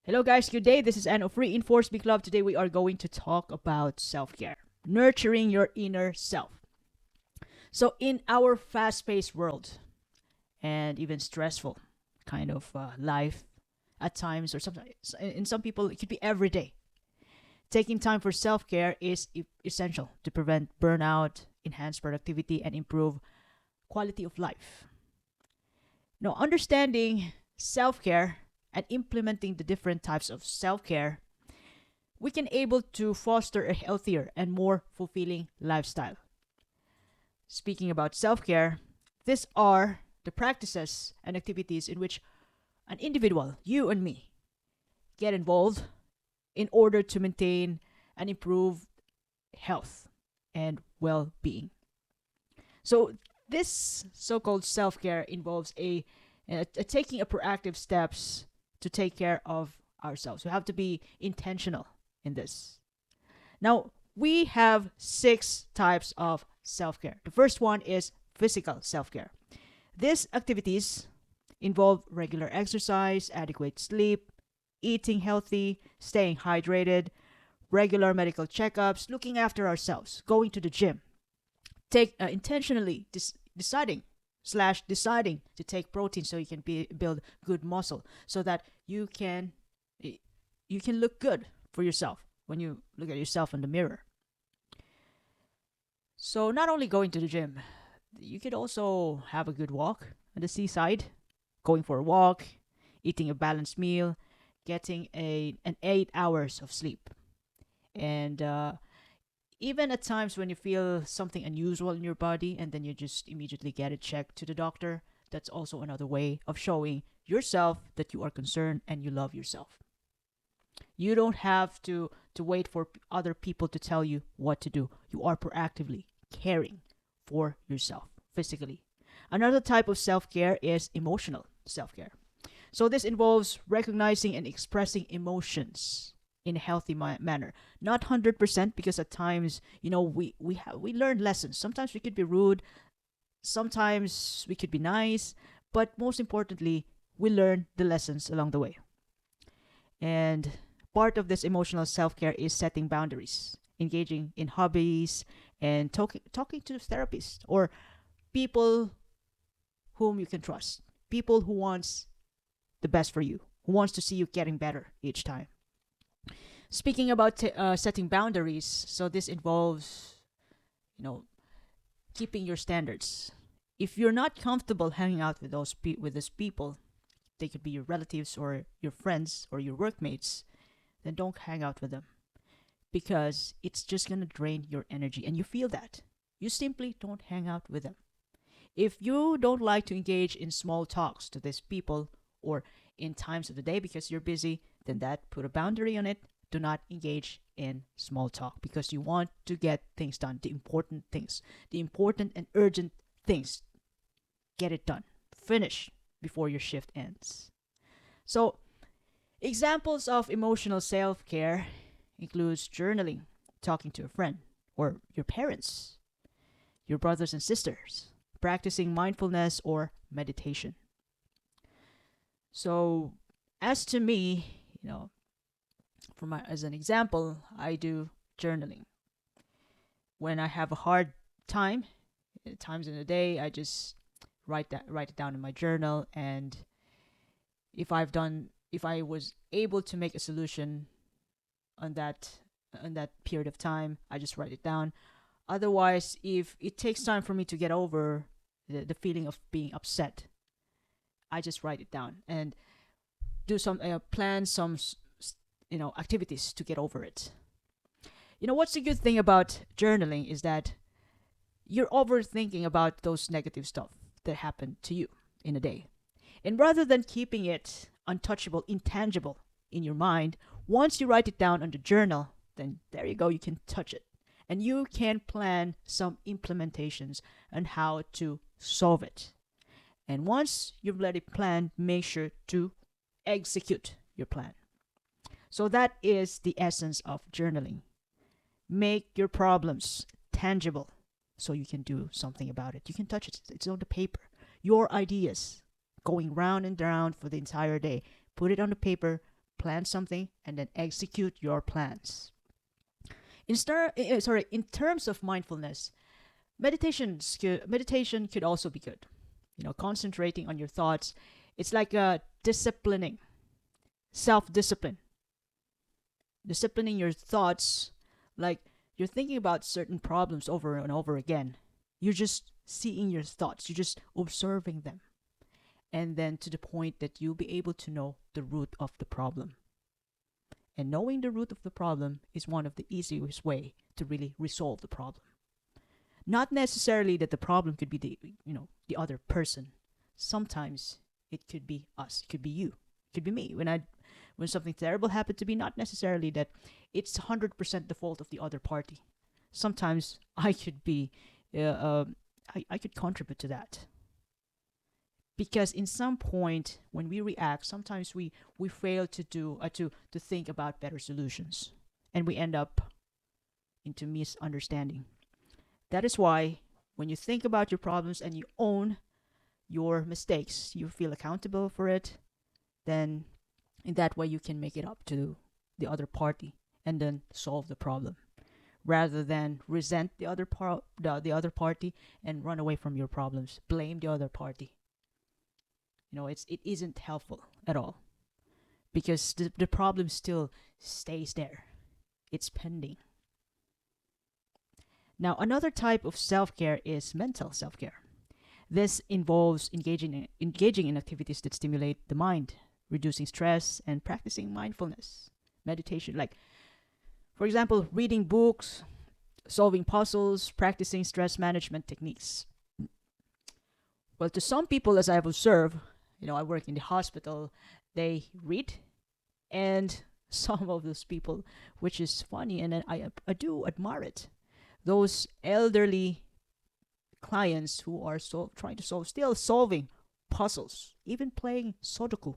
Hello, guys. Good day. This is Anne of Reinforce Big Love. Today, we are going to talk about self care, nurturing your inner self. So, in our fast paced world and even stressful kind of life at times, or sometimes, in some people, it could be every day. Taking time for self care is essential to prevent burnout, enhance productivity, and improve quality of life. Now, understanding self care and implementing the different types of self care, we can able to foster a healthier and more fulfilling lifestyle. Speaking about self-care, these are the practices and activities in which an individual, you and me, get involved in order to maintain and improve health and well-being. So this so-called self-care involves a taking a proactive steps to take care of ourselves. We have to be intentional in this. Now, we have six types of self care. The first one is physical self care. These activities involve regular exercise, adequate sleep, eating healthy, staying hydrated, regular medical checkups, looking after ourselves, going to the gym, take intentionally deciding to take protein so you can build good muscle so that you can look good for yourself when you look at yourself in the mirror. So not only going to the gym, you could also have a good walk at the seaside, going for a walk, eating a balanced meal, getting an 8 hours of sleep, and even at times when you feel something unusual in your body, and then you just immediately get it checked to the doctor. That's also another way of showing yourself that you are concerned and you love yourself. You don't have to wait for other people to tell you what to do. You are proactively caring for yourself physically. Another type of self care is emotional self care. So this involves recognizing and expressing emotions in a healthy manner. Not 100% because at times, we learn lessons. Sometimes we could be rude, sometimes we could be nice, but most importantly, we learn the lessons along the way. And part of this emotional self care is setting boundaries, engaging in hobbies, and talking to therapists or people whom you can trust, people who wants the best for you, who wants to see you getting better each time. Speaking about setting boundaries, so this involves, you know, keeping your standards. If you're not comfortable hanging out with those people, they could be your relatives or your friends or your workmates, then don't hang out with them because it's just gonna drain your energy and you feel that. You simply don't hang out with them. If you don't like to engage in small talks to these people or in times of the day because you're busy, then that put a boundary on it. Do not engage in small talk because you want to get things done, the important things, the important and urgent things. Get it done. Finish before your shift ends. So, examples of emotional self-care includes journaling, talking to a friend or your parents, your brothers and sisters, practicing mindfulness or meditation. So, as to me, as an example, I do journaling. When I have a hard time, times in the day, I just write it down in my journal, and if I was able to make a solution on that period of time, I just write it down. Otherwise, if it takes time for me to get over the feeling of being upset, I just write it down and do some plan some activities to get over it. What's the good thing about journaling is that you're overthinking about those negative stuff that happened to you in a day. And rather than keeping it untouchable, intangible in your mind, once you write it down on the journal, then there you go, you can touch it. And you can plan some implementations on how to solve it. And once you've let it plan, make sure to execute your plan. So that is the essence of journaling. Make your problems tangible so you can do something about it. You can touch it. It's on the paper. Your ideas going round and round for the entire day. Put it on the paper, plan something and then execute your plans. In terms of mindfulness, meditation could also be good. Concentrating on your thoughts. It's like disciplining, self-discipline, disciplining your thoughts. Like you're thinking about certain problems over and over again. You're just seeing your thoughts. You're just observing them, and then to the point that you'll be able to know the root of the problem. And knowing the root of the problem is one of the easiest way to really resolve the problem. Not necessarily that the problem could be the other person. Sometimes it could be us. It could be you. It could be me. When something terrible happened to me, not necessarily that it's 100% the fault of the other party. Sometimes I could be, I could contribute to that. Because in some point when we react, sometimes we fail to think about better solutions, and we end up into misunderstanding. That is why when you think about your problems and you own your mistakes, you feel accountable for it, then in that way you can make it up to the other party and then solve the problem, rather than resent the other party and run away from your problems, blame the other party. It isn't helpful at all, because the problem still stays there. It's pending. Now, another type of self-care is mental self-care. This involves engaging in activities that stimulate the mind, reducing stress, and practicing mindfulness, meditation. Like, for example, reading books, solving puzzles, practicing stress management techniques. Well, to some people, as I've observed, I work in the hospital, they read, and some of those people, which is funny, and I do admire it. Those elderly clients who are trying to still solving puzzles, even playing Sudoku.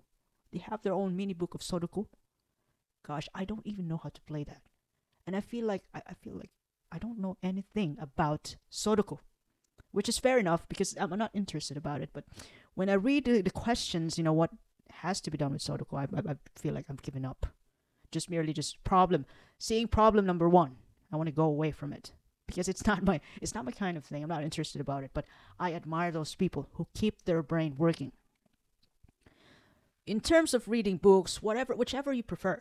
They have their own mini book of Sudoku. Gosh, I don't even know how to play that, and I feel like I don't know anything about Sudoku, which is fair enough because I'm not interested about it. But when I read the questions, what has to be done with Sudoku, I feel like I'm giving up. Just seeing problem number one. I want to go away from it because it's not my kind of thing. I'm not interested about it. But I admire those people who keep their brain working. In terms of reading books, whichever you prefer,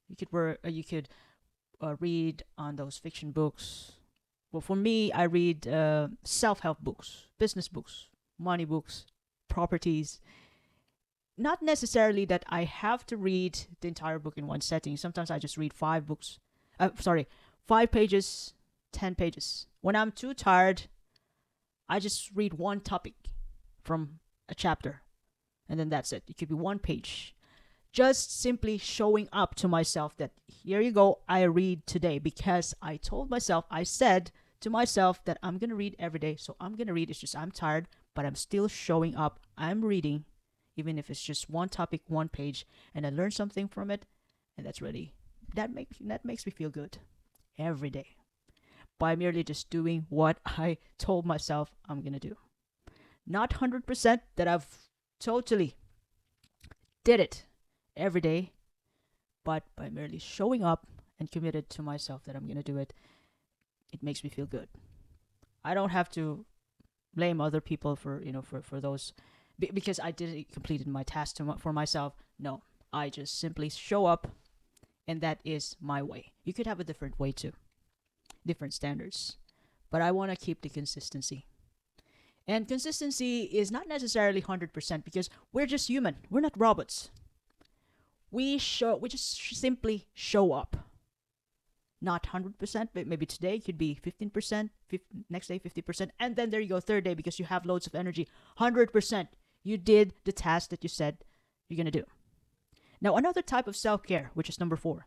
you could read on those fiction books. Well, for me, I read self-help books, business books, money books, properties. Not necessarily that I have to read the entire book in one setting. Sometimes I just read 5 pages, 10 pages. When I'm too tired, I just read one topic from a chapter, and then that's it. It could be 1 page. Just simply showing up to myself that here you go, I read today, because I said to myself that I'm going to read every day. So I'm going to read. It's just I'm tired, but I'm still showing up. I'm reading, even if it's just one topic, 1 page, and I learn something from it. And that makes me feel good every day by merely just doing what I told myself I'm going to do. Not 100% that I've totally did it every day, but by merely showing up and committed to myself that I'm going to do it, it makes me feel good. I don't have to blame other people for those because I didn't completed my task for myself. No, I just simply show up, and that is my way. You could have a different way too, different standards, but I want to keep the consistency. And consistency is not necessarily 100% because we're just human. We're not robots. We just simply show up. Not 100%, but maybe today could be 15%, next day 50%, and then there you go, third day, because you have loads of energy, 100%. You did the task that you said you're going to do. Now, another type of self-care, which is number 4,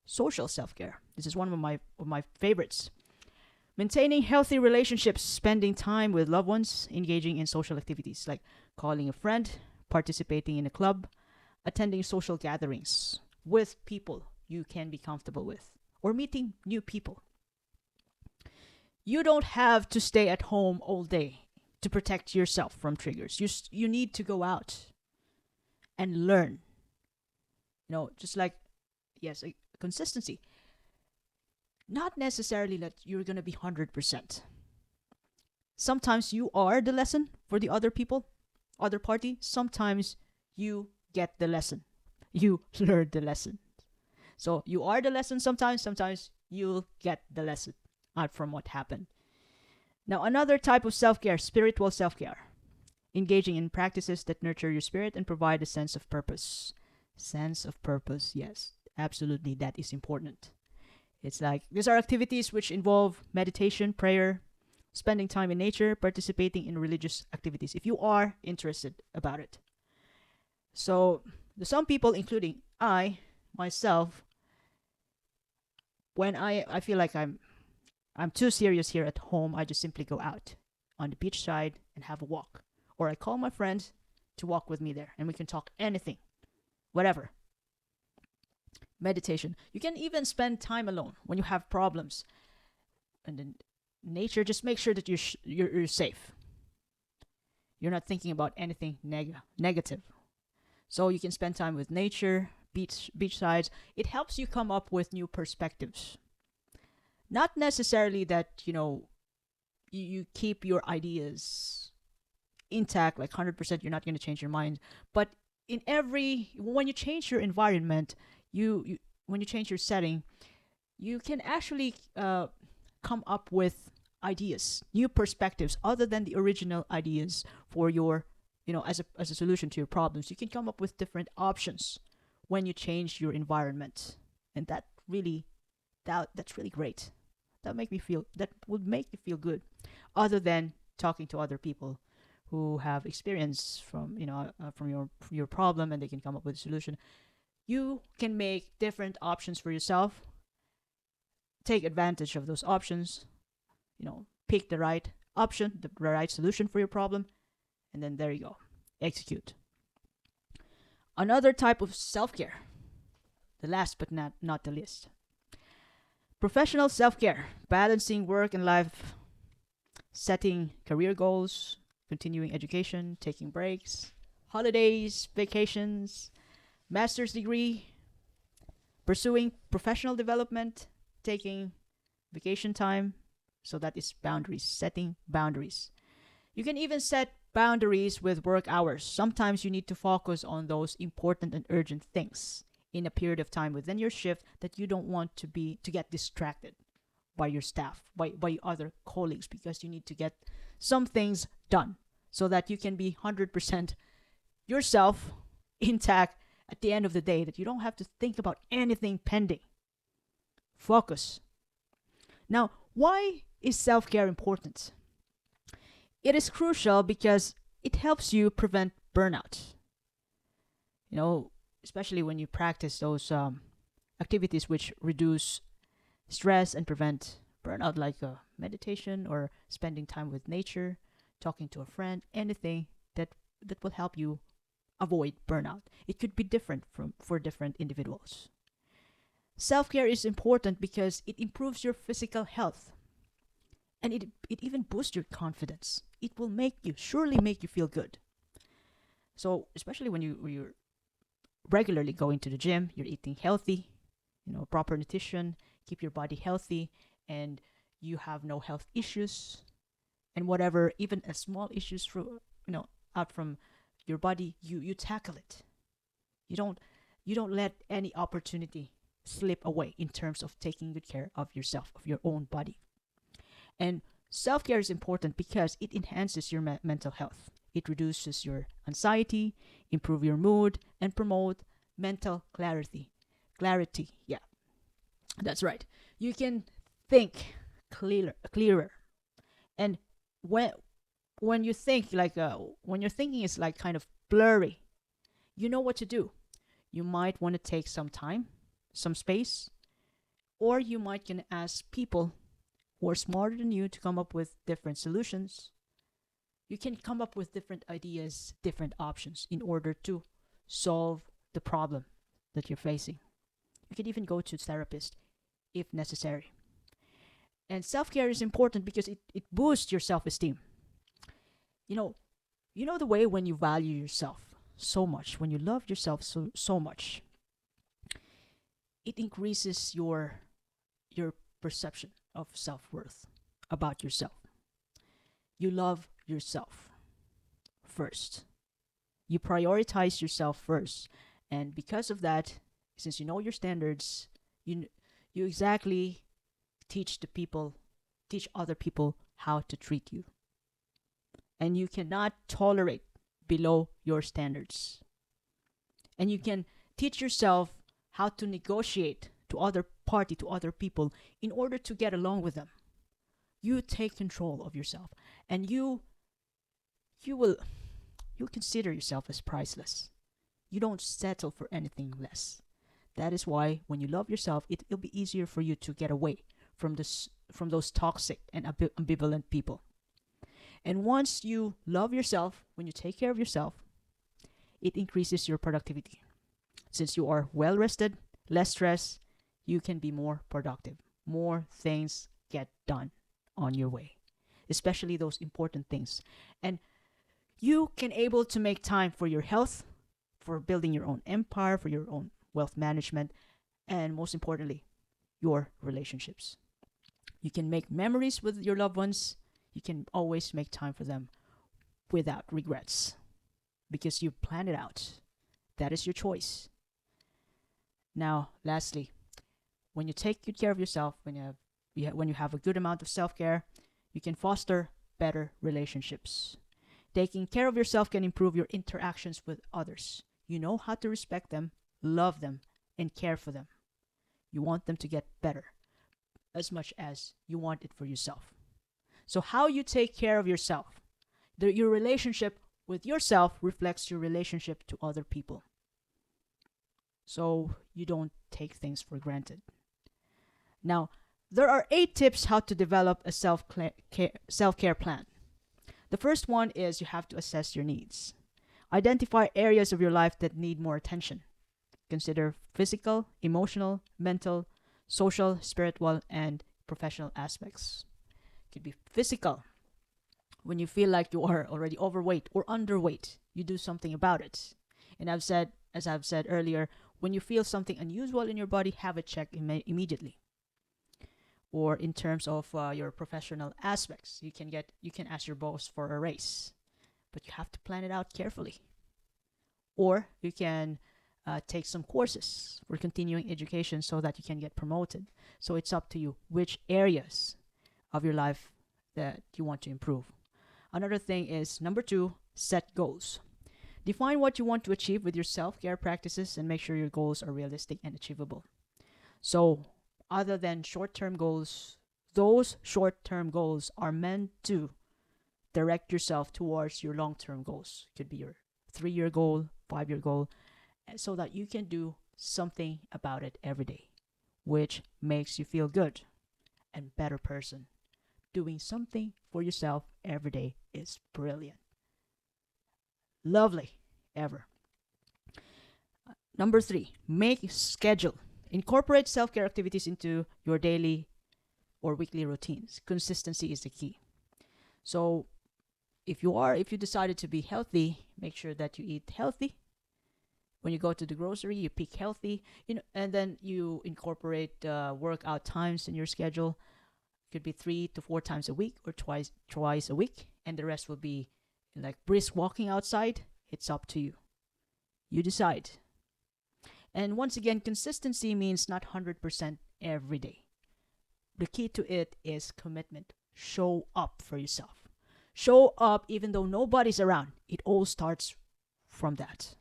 social self-care. This is one of my favorites. Maintaining healthy relationships, spending time with loved ones, engaging in social activities like calling a friend, participating in a club, attending social gatherings with people you can be comfortable with, or meeting new people. You don't have to stay at home all day to protect yourself from triggers. You need to go out and learn. Just like, yes, consistency. Not necessarily that you're going to be 100%. Sometimes you are the lesson for the other people, other party. Sometimes you get the lesson. You learn the lesson. So you are the lesson sometimes, sometimes you'll get the lesson out from what happened. Now, another type of self care, spiritual self care, engaging in practices that nurture your spirit and provide a sense of purpose. Sense of purpose, yes, absolutely, that is important. It's like these are activities which involve meditation, prayer, spending time in nature, participating in religious activities if you are interested about it. So, some people, including I, myself, when I feel like I'm too serious here at home, I just simply go out on the beach side and have a walk. Or I call my friends to walk with me there and we can talk anything, whatever. Meditation. You can even spend time alone when you have problems. And then nature, just make sure that you're safe. You're not thinking about anything negative. So you can spend time with nature, beach sides. It helps you come up with new perspectives. Not necessarily that, you keep your ideas intact, like 100%, you're not going to change your mind. But when you change your environment, when you change your setting, you can actually come up with ideas, new perspectives, other than the original ideas for your, as a solution to your problems. You can come up with different options when you change your environment, and that's really great. That would make you feel good, other than talking to other people who have experience from your problem, and they can come up with a solution. You can make different options for yourself, take advantage of those options, pick the right option, the right solution for your problem, and then there you go, execute. Another type of self-care, the last but not the least, professional self-care, balancing work and life, setting career goals, continuing education, taking breaks, holidays, vacations, master's degree, pursuing professional development, taking vacation time. So that is boundaries, setting boundaries. You can even set boundaries with work hours. Sometimes you need to focus on those important and urgent things in a period of time within your shift that you don't want to get distracted by your staff, by other colleagues, because you need to get some things done so that you can be 100% yourself, intact at the end of the day, that you don't have to think about anything pending. Focus. Now, why is self-care important? It is crucial because it helps you prevent burnout. Especially when you practice those activities which reduce stress and prevent burnout, like meditation or spending time with nature, talking to a friend, anything that will help you avoid burnout. It could be different for different individuals. Self-care is important because it improves your physical health, and it even boosts your confidence. It will surely make you feel good. So especially when you're regularly going to the gym, you're eating healthy, proper nutrition, keep your body healthy, and you have no health issues, and whatever, even a small issues out from your body, you tackle it. You don't let any opportunity slip away in terms of taking good care of yourself, of your own body. And self-care is important because it enhances your mental health. It reduces your anxiety, improve your mood, and promote mental clarity. Clarity, yeah, that's right. You can think clearer. And when you think when your thinking is like kind of blurry, you know what to do. You might want to take some time, some space, or you might can ask people who are smarter than you to come up with different solutions. You can come up with different ideas, different options in order to solve the problem that you're facing. You can even go to a therapist if necessary. And self-care is important because it boosts your self-esteem. You know, the way when you value yourself so much, when you love yourself so much, it increases your perception of self-worth about yourself. You love yourself first. You prioritize yourself first. And because of that, since you know your standards, you you exactly teach the people teach other people how to treat you. And you cannot tolerate below your standards. And you can teach yourself how to negotiate to other people in order to get along with them. You take control of yourself, and you will you consider yourself as priceless. You don't settle for anything less. That is why when you love yourself, it'll be easier for you to get away from those toxic and ambivalent people. And once you love yourself, when you take care of yourself, it increases your productivity. Since you are well rested, less stress, you can be more productive. More things get done on your way, especially those important things. And you can able to make time for your health, for building your own empire, for your own wealth management, and most importantly, your relationships. You can make memories with your loved ones. You can always make time for them without regrets because you plan it out. That is your choice. Now, lastly, when you take good care of yourself, when you have a good amount of self-care, you can foster better relationships. Taking care of yourself can improve your interactions with others. You know how to respect them, love them, and care for them. You want them to get better as much as you want it for yourself. So, how you take care of yourself, your relationship with yourself reflects your relationship to other people. So, you don't take things for granted. Now, there are 8 tips how to develop a self-care plan. The first one is you have to assess your needs. Identify areas of your life that need more attention. Consider physical, emotional, mental, social, spiritual, and professional aspects. It could be physical. When you feel like you are already overweight or underweight, you do something about it. And as I've said earlier, when you feel something unusual in your body, have it checked immediately. Or in terms of your professional aspects, you can ask your boss for a raise, but you have to plan it out carefully. Or you can take some courses for continuing education so that you can get promoted. So it's up to you which areas of your life that you want to improve. Another thing is number 2, set goals. Define what you want to achieve with your self-care practices and make sure your goals are realistic and achievable. So, other than short-term goals, those short-term goals are meant to direct yourself towards your long-term goals. It could be your 3-year goal, 5-year goal, so that you can do something about it every day, which makes you feel good and better person. Doing something for yourself every day is brilliant. Lovely, ever. Number 3, make a schedule. Incorporate self-care activities into your daily or weekly routines. Consistency is the key. So, if you decided to be healthy, make sure that you eat healthy. When you go to the grocery, you pick healthy, and then you incorporate workout times in your schedule. It could be 3 to 4 times a week or twice a week, and the rest will be like brisk walking outside. It's up to you. You decide. And once again, consistency means not 100% every day. The key to it is commitment. Show up for yourself. Show up even though nobody's around. It all starts from that.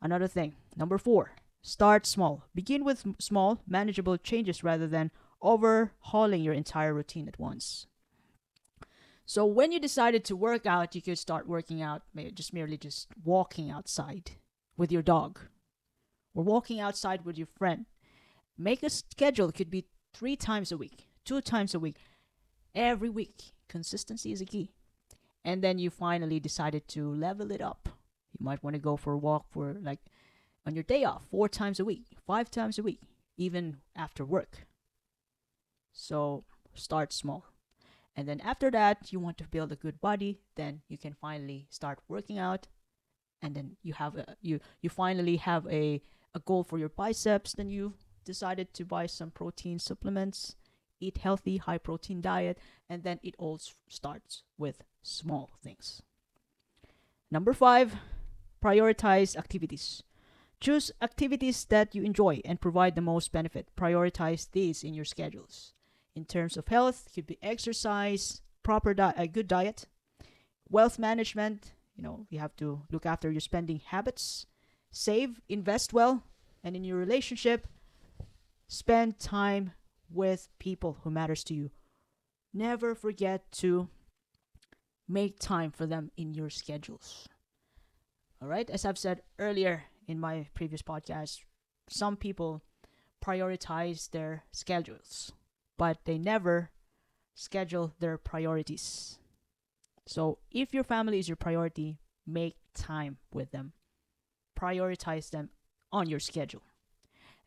Another thing, number 4, start small. Begin with small, manageable changes rather than overhauling your entire routine at once. So when you decided to work out, you could start working out merely walking outside with your dog or walking outside with your friend. Make a schedule. It could be 3 times a week, 2 times a week, every week. Consistency is a key. And then you finally decided to level it up. You might want to go for a walk on your day off, 4 times a week, 5 times a week, even after work. So start small. And then after that, you want to build a good body, then you can finally start working out. And then you finally have a a goal for your biceps, then you decided to buy some protein supplements, eat healthy, high protein diet, and then it all starts with small things. Number 5, prioritize activities. Choose activities that you enjoy and provide the most benefit. Prioritize these in your schedules. In terms of health, it could be exercise, a good diet, wealth management. You have to look after your spending habits, save, invest well, and in your relationship, spend time with people who matters to you. Never forget to make time for them in your schedules. All right, as I've said earlier in my previous podcast, some people prioritize their schedules, but they never schedule their priorities. So if your family is your priority, make time with them. Prioritize them on your schedule.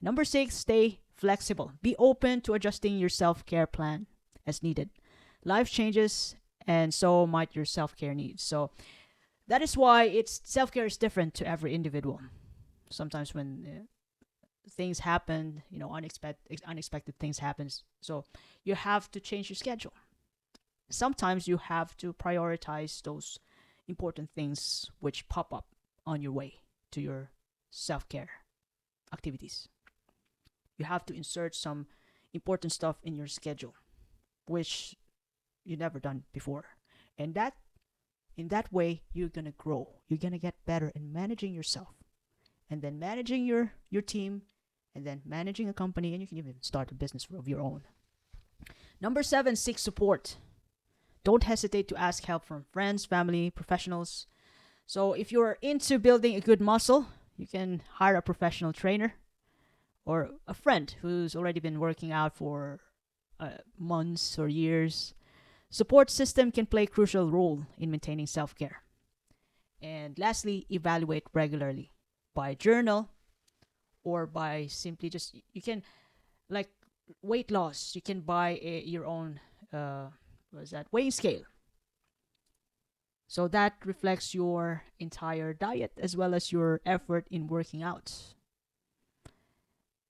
Number 6, stay flexible. Be open to adjusting your self-care plan as needed. Life changes, and so might your self-care needs. So that is why self-care is different to every individual. Sometimes when things happen, unexpected things happen. So you have to change your schedule. Sometimes you have to prioritize those important things which pop up on your way to your self-care activities. You have to insert some important stuff in your schedule, which you never done before. And in that way, you're going to grow. You're going to get better in managing yourself. And then managing your team, and then managing a company, and you can even start a business of your own. Number 7, seek support. Don't hesitate to ask help from friends, family, professionals. So if you're into building a good muscle, you can hire a professional trainer or a friend who's already been working out for months or years. Support system can play a crucial role in maintaining self-care. And lastly, evaluate regularly by journal or by simply just, you can, like weight loss, you can buy your own weighing scale. So that reflects your entire diet as well as your effort in working out.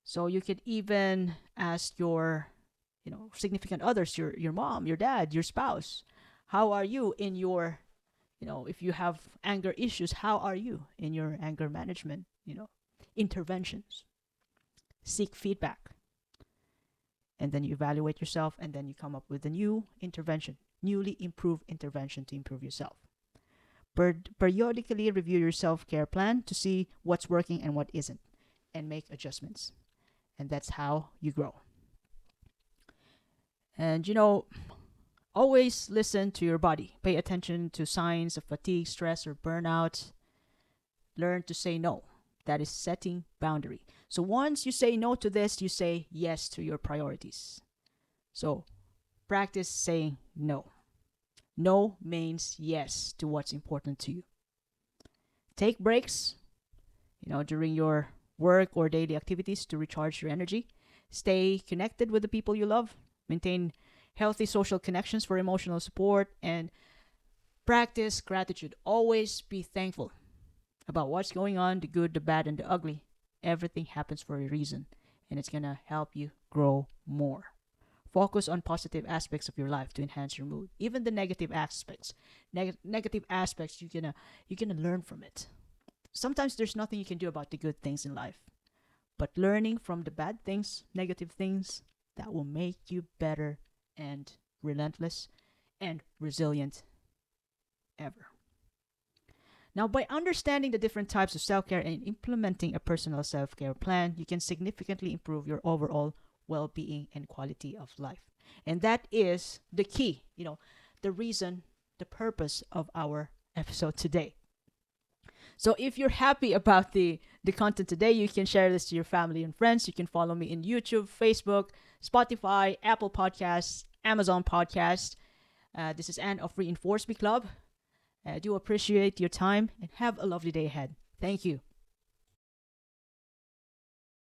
So you could even ask your significant others, your mom, your dad, your spouse, how are you in your, if you have anger issues, how are you in your anger management, interventions? Seek feedback. And then you evaluate yourself, and then you come up with a new intervention, newly improved intervention to improve yourself. Periodically review your self-care plan to see what's working and what isn't, and make adjustments. And that's how you grow. And always listen to your body. Pay attention to signs of fatigue, stress, or burnout. Learn to say no. That is setting boundary. So once you say no to this, you say yes to your priorities. So practice saying no. No means yes to what's important to you. Take breaks, during your work or daily activities to recharge your energy. Stay connected with the people you love. Maintain healthy social connections for emotional support, and practice gratitude. Always be thankful about what's going on, the good, the bad, and the ugly. Everything happens for a reason, and it's going to help you grow more. Focus on positive aspects of your life to enhance your mood. Even the negative aspects. Negative aspects, you're gonna learn from it. Sometimes there's nothing you can do about the good things in life. But learning from the bad things, negative things, that will make you better and relentless and resilient ever. Now, by understanding the different types of self-care and implementing a personal self-care plan, you can significantly improve your overall well-being and quality of life. And that is the key, the reason, the purpose of our episode today. So if you're happy about the content today, you can share this to your family and friends. You can follow me in YouTube, Facebook, Spotify, Apple Podcasts, Amazon Podcasts. This is Anne of Reinforce Me Club. I do appreciate your time, and have a lovely day ahead. Thank you.